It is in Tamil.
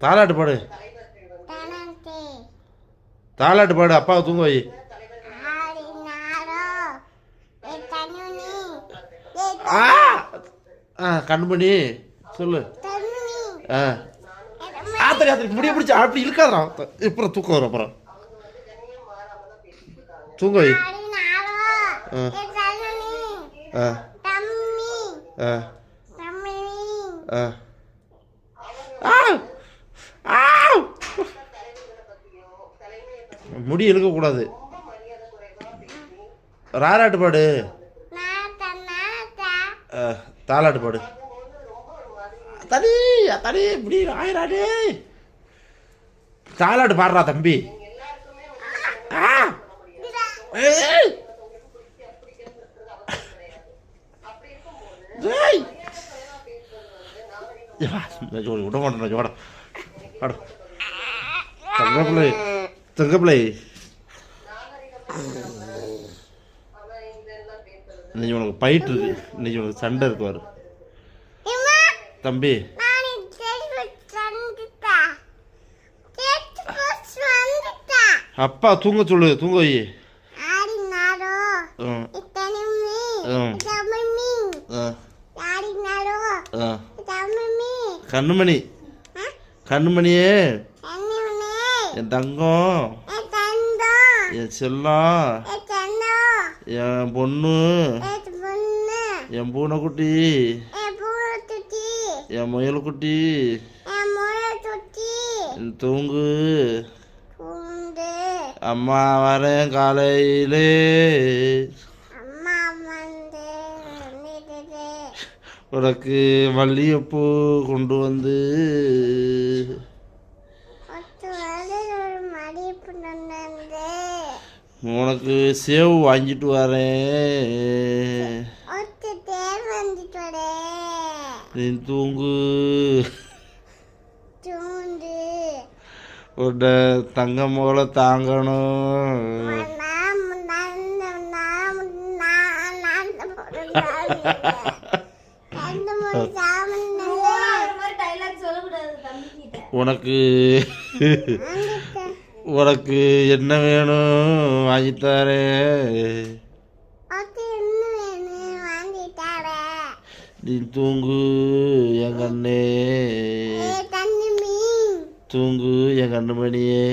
தாலாட்டு பாடு, தாலாட்டு பாடு, அப்பாவை தூங்க வை. கண்மணி சொல்லு. ஆத்தரி ஆத்தரி முடிய பிடிச்சி அப்படி இழுக்காதான், அப்புறம் தூக்கம் வரும். அப்புறம் தூங்க வை. முடி இழுக்கக்கூடாது. ராராட்டு பாடு, தாலாட்டு பாடு. தடி தடி இப்படி ஆயிராடு. தாலாட்டு பாடுறா தம்பி. விட மாட்டேன் ஜோட. தங்கப்பிள்ளை தங்கப்பிள்ளை இன்னைக்கு உனக்கு பயிட்டு இருக்கு, இன்னைக்கு உனக்கு சண்டை இருக்குவாரு தம்பி. அப்பா தூங்க சொல்லு, தூங்க வை. கண்ணுமணி, கண்ணுமணியே என் தங்கம், என் செல்லம், என் பொண்ணு, என் பூனைக்குட்டி, என் முயல்குட்டி, தூங்கு. அம்மா வரேன் காலையிலே. உனக்கு மல்லிகைப்பூ கொண்டு வந்து உனக்கு சேவு வாங்கிட்டு வரேன். நீ தூங்கு. உன்னை தங்கம் போல தாங்கணும். உனக்கு உனக்கு என்ன வேணும் வாங்கித்தாரே. நீ தூங்கு என் கண்ணே, தூங்கு என் கண்ணுமணியே.